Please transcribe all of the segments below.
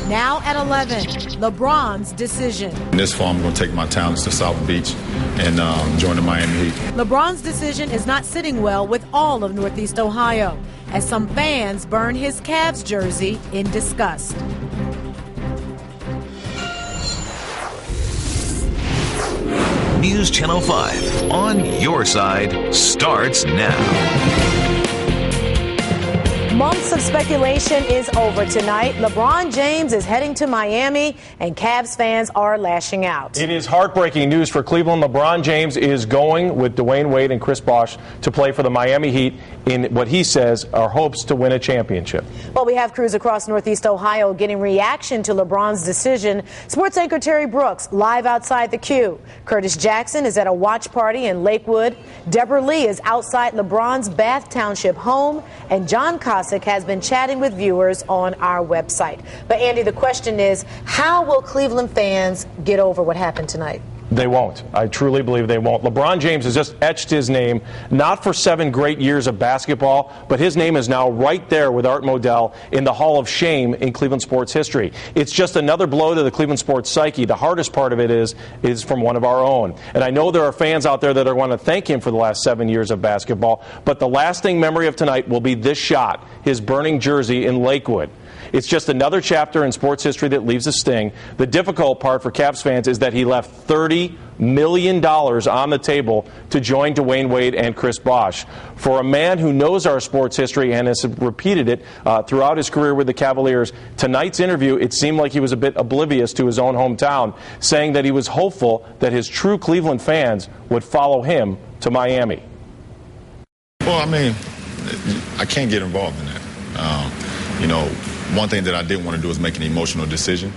Now at 11, LeBron's decision. In this fall, I'm going to take my talents to South Beach and join the Miami Heat. LeBron's decision is not sitting well with all of Northeast Ohio, as some fans burn his Cavs jersey in disgust. News Channel 5 on your side starts now. Months of speculation is over tonight. LeBron James is heading to Miami, and Cavs fans are lashing out. It is heartbreaking news for Cleveland. LeBron James is going with Dwayne Wade and Chris Bosh to play for the Miami Heat in what he says are hopes to win a championship. Well, we have crews across Northeast Ohio getting reaction to LeBron's decision. Sports anchor Terry Brooks live outside the Q. Curtis Jackson is at a watch party in Lakewood. Deborah Lee is outside LeBron's Bath Township home, and John Cossack has been chatting with viewers on our website. But Andy, the question is, how will Cleveland fans get over what happened tonight? They won't. I truly believe they won't. LeBron James has just etched his name, not for 7 great years of basketball, but his name is now right there with Art Modell in the Hall of Shame in Cleveland sports history. It's just another blow to the Cleveland sports psyche. The hardest part of it is from one of our own. And I know there are fans out there that are going to thank him for the last 7 years of basketball, but the lasting memory of tonight will be this shot, his burning jersey in Lakewood. It's just another chapter in sports history that leaves a sting. The difficult part for Cavs fans is that he left $30 million on the table to join Dwayne Wade and Chris Bosh. For a man who knows our sports history and has repeated it throughout his career with the Cavaliers, tonight's interview, it seemed like he was a bit oblivious to his own hometown, saying that he was hopeful that his true Cleveland fans would follow him to Miami. Well, I mean, I can't get involved in that. One thing that I didn't want to do is make an emotional decision,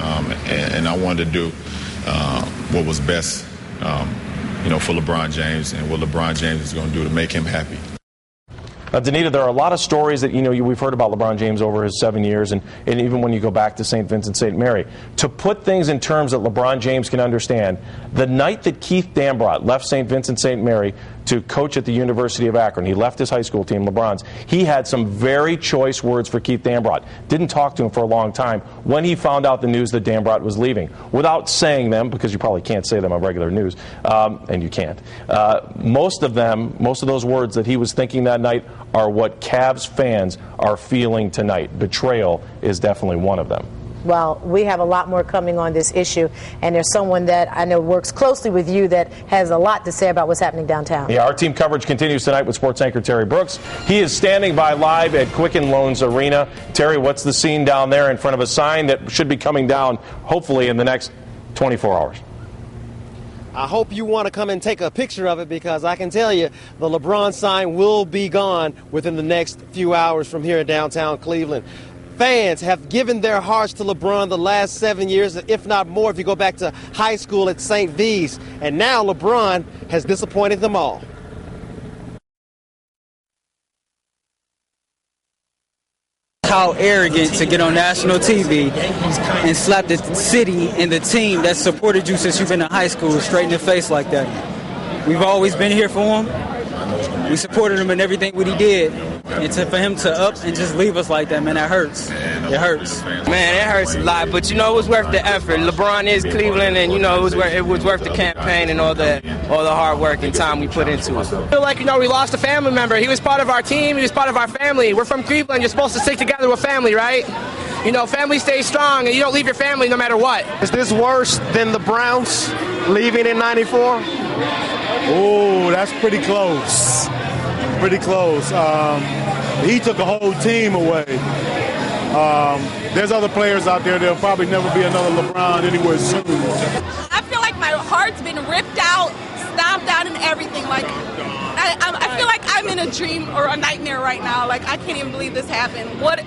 and I wanted to do what was best, for LeBron James and what LeBron James is going to do to make him happy. Danita, there are a lot of stories that we've heard about LeBron James over his 7 years, and even when you go back to St. Vincent, St. Mary. To put things in terms that LeBron James can understand, the night that Keith Dambrot left St. Vincent, St. Mary to coach at the University of Akron, he left his high school team, LeBron's, he had some very choice words for Keith Dambrot. Didn't talk to him for a long time when he found out the news that Dambrot was leaving. Without saying them, because you probably can't say them on regular news, and you can't, most of those words that he was thinking that night are what Cavs fans are feeling tonight. Betrayal is definitely one of them. Well, we have a lot more coming on this issue, and there's someone that I know works closely with you that has a lot to say about what's happening downtown. Yeah, our team coverage continues tonight with sports anchor Terry Brooks. He is standing by live at Quicken Loans Arena. Terry, what's the scene down there in front of a sign that should be coming down, hopefully, in the next 24 hours? I hope you want to come and take a picture of it, because I can tell you the LeBron sign will be gone within the next few hours from here in downtown Cleveland. Fans have given their hearts to LeBron the last 7 years, if not more, if you go back to high school at St. V's. And now LeBron has disappointed them all. How arrogant to get on national TV and slap the city and the team that supported you since you've been in high school straight in the face like that. We've always been here for him. We supported him in everything what he did. And for him to up and just leave us like that, man, that hurts. It hurts. Man, it hurts a lot, but it was worth the effort. LeBron is Cleveland, and it was worth the campaign and all the hard work and time we put into it. I feel like we lost a family member. He was part of our team. He was part of our family. We're from Cleveland. You're supposed to stick together with family, right? Family stays strong, and you don't leave your family no matter what. Is this worse than the Browns leaving in '94? Oh, that's pretty close. Pretty close. He took a whole team away. There's other players out there. There'll probably never be another LeBron anywhere soon. I feel like my heart's been ripped out, stomped out, and everything. Like, I feel like I'm in a dream or a nightmare right now. Like, I can't even believe this happened. What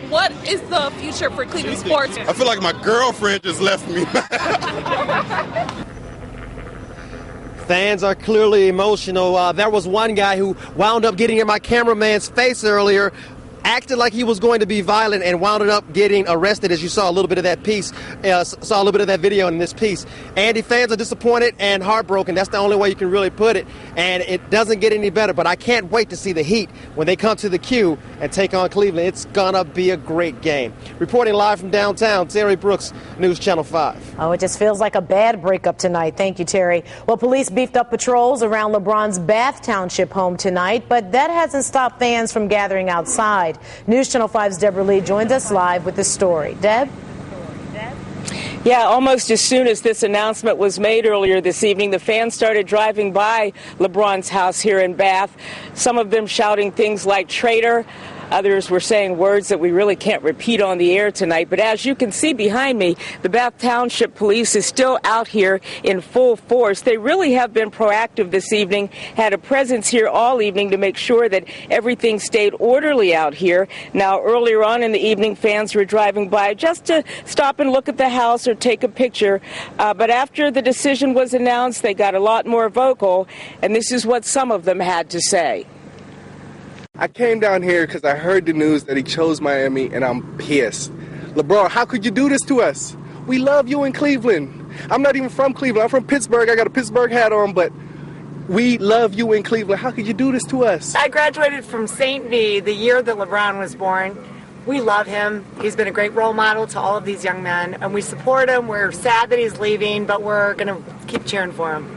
is the future for Cleveland sports? I feel like my girlfriend just left me. Fans are clearly emotional. There was one guy who wound up getting in my cameraman's face earlier. acted like he was going to be violent and wound up getting arrested, as you saw a little bit of that piece, saw a little bit of that video in this piece. Andy, fans are disappointed and heartbroken. That's the only way you can really put it, and it doesn't get any better, but I can't wait to see the Heat when they come to the Q and take on Cleveland. It's gonna be a great game. Reporting live from downtown, Terry Brooks, News Channel 5. Oh, it just feels like a bad breakup tonight. Thank you, Terry. Well, police beefed up patrols around LeBron's Bath Township home tonight, but that hasn't stopped fans from gathering outside. News Channel 5's Deborah Lee joins us live with the story. Deb? Yeah, almost as soon as this announcement was made earlier this evening, the fans started driving by LeBron's house here in Bath, some of them shouting things like traitor. Others were saying words that we really can't repeat on the air tonight. But as you can see behind me, the Bath Township Police is still out here in full force. They really have been proactive this evening, had a presence here all evening to make sure that everything stayed orderly out here. Now, earlier on in the evening, fans were driving by just to stop and look at the house or take a picture. But after the decision was announced, they got a lot more vocal, and this is what some of them had to say. I came down here because I heard the news that he chose Miami, and I'm pissed. LeBron, how could you do this to us? We love you in Cleveland. I'm not even from Cleveland. I'm from Pittsburgh. I got a Pittsburgh hat on, but we love you in Cleveland. How could you do this to us? I graduated from St. V the year that LeBron was born. We love him. He's been a great role model to all of these young men, and we support him. We're sad that he's leaving, but we're going to keep cheering for him.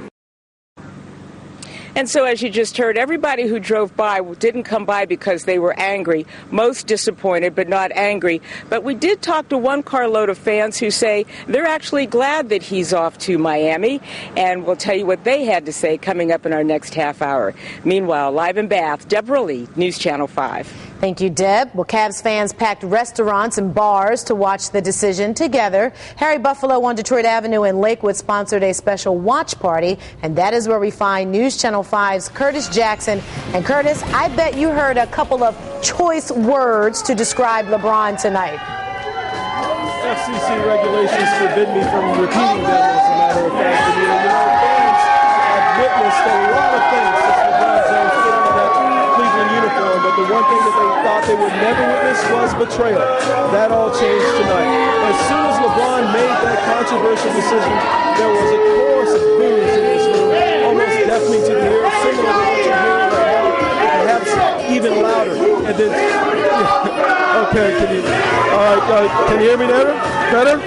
And so, as you just heard, everybody who drove by didn't come by because they were angry, most disappointed, but not angry. But we did talk to one carload of fans who say they're actually glad that he's off to Miami, and we'll tell you what they had to say coming up in our next half hour. Meanwhile, live in Bath, Deborah Lee, News Channel 5. Thank you, Deb. Well, Cavs fans packed restaurants and bars to watch the decision together. Harry Buffalo on Detroit Avenue in Lakewood sponsored a special watch party, and that is where we find News Channel 5's Curtis Jackson. And Curtis, I bet you heard a couple of choice words to describe LeBron tonight. FCC regulations forbid me from repeating them, as a matter of fact. And, fans have witnessed a lot of things since LeBron James put on that Cleveland uniform, but the one thing that they thought they would never witness was betrayal. That all changed tonight. As soon as LeBron made that controversial decision, there was a chorus of boos in this room, almost deafening to the ear, similar to what you're hearing right now, perhaps even louder. And then, okay, can you hear me better?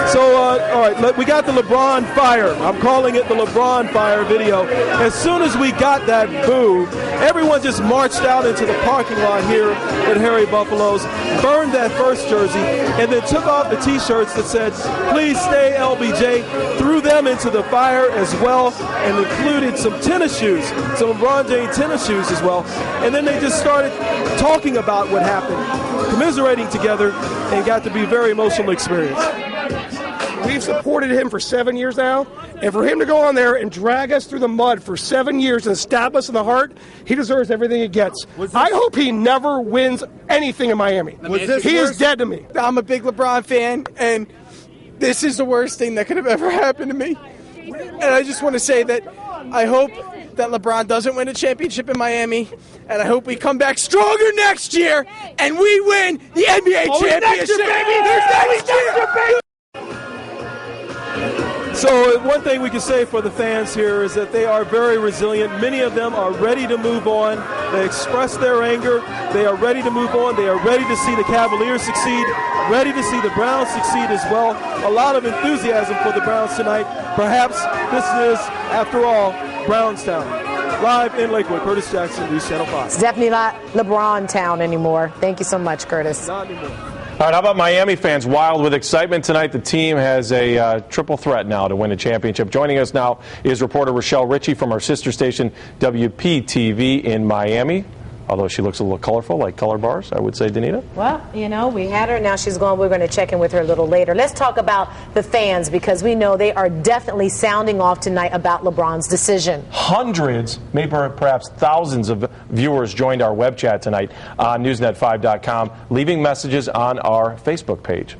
So, all right, we got the LeBron fire. I'm calling it the LeBron fire video. As soon as we got that boo, everyone just marched out into the parking lot here at Harry Buffalo's, burned that first jersey, and then took off the T-shirts that said, "Please stay LBJ," threw them into the fire as well, and included some tennis shoes, some LeBron James tennis shoes as well. And then they just started talking about what happened, commiserating together, and got to be a very emotional experience. We've supported him for 7 years now, and for him to go on there and drag us through the mud for 7 years and stab us in the heart, he deserves everything he gets. I hope he never wins anything in Miami. He is dead to me. I'm a big LeBron fan, and this is the worst thing that could have ever happened to me. And I just want to say that I hope that LeBron doesn't win a championship in Miami, and I hope we come back stronger next year and we win the NBA championship. Next year. So one thing we can say for the fans here is that they are very resilient. Many of them are ready to move on. They express their anger. They are ready to move on. They are ready to see the Cavaliers succeed, ready to see the Browns succeed as well. A lot of enthusiasm for the Browns tonight. Perhaps this is, after all, Brownstown. Live in Lakewood, Curtis Jackson, News Channel 5. It's definitely not LeBron town anymore. Thank you so much, Curtis. Not anymore. All right, how about Miami fans wild with excitement tonight? The team has a triple threat now to win a championship. Joining us now is reporter Rochelle Ritchie from our sister station WPTV in Miami. Although she looks a little colorful, like color bars, I would say, Danita. Well, you know, we had her. Now she's gone. We're going to check in with her a little later. Let's talk about the fans, because we know they are definitely sounding off tonight about LeBron's decision. Hundreds, maybe perhaps thousands of viewers joined our web chat tonight on Newsnet5.com, leaving messages on our Facebook page.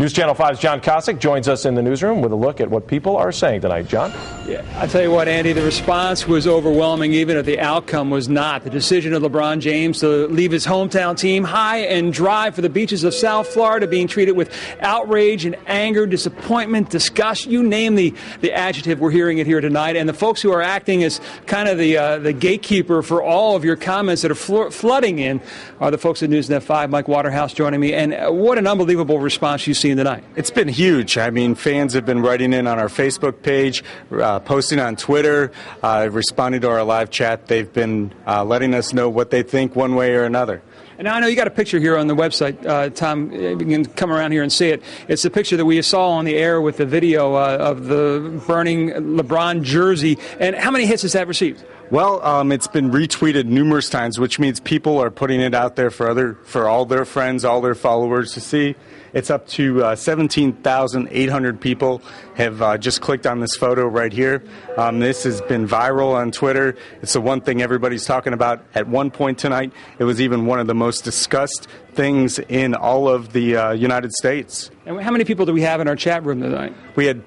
News Channel 5's John Kosick joins us in the newsroom with a look at what people are saying tonight. John? Yeah, I tell you what, Andy, the response was overwhelming, even if the outcome was not. The decision of LeBron LeBron James to leave his hometown team high and dry for the beaches of South Florida, being treated with outrage and anger, disappointment, disgust. You name the adjective, we're hearing it here tonight. And the folks who are acting as kind of the gatekeeper for all of your comments that are flooding in are the folks at Newsnet 5. Mike Waterhouse joining me. And what an unbelievable response you've seen tonight. It's been huge. I mean, fans have been writing in on our Facebook page, posting on Twitter, responding to our live chat. They've been letting us know what they think one way or another. And now I know you got a picture here on the website, Tom. You can come around here and see it. It's the picture that we saw on the air with the video of the burning LeBron jersey. And how many hits has that received? Well, it's been retweeted numerous times, which means people are putting it out there for all their friends, all their followers to see. It's up to 17,800 people have just clicked on this photo right here. This has been viral on Twitter. It's the one thing everybody's talking about. At one point tonight, it was even one of the most discussed things in all of the United States. And how many people do we have in our chat room tonight? We had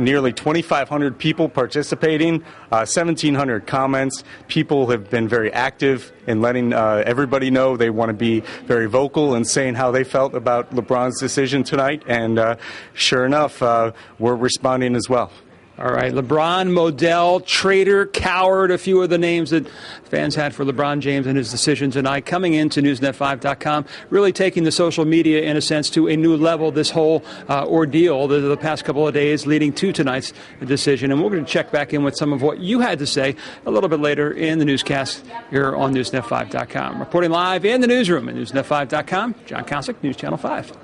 nearly 2,500 people participating, 1,700 comments. People have been very active in letting everybody know they want to be very vocal and saying how they felt about LeBron's decision tonight. And sure enough, we're responding as well. All right, LeBron, Modell, traitor, coward, a few of the names that fans had for LeBron James and his decision tonight. Coming into Newsnet5.com, really taking the social media, in a sense, to a new level, this whole ordeal the past couple of days leading to tonight's decision. And we're going to check back in with some of what you had to say a little bit later in the newscast here on Newsnet5.com. Reporting live in the newsroom at Newsnet5.com, John Kosick, News Channel 5.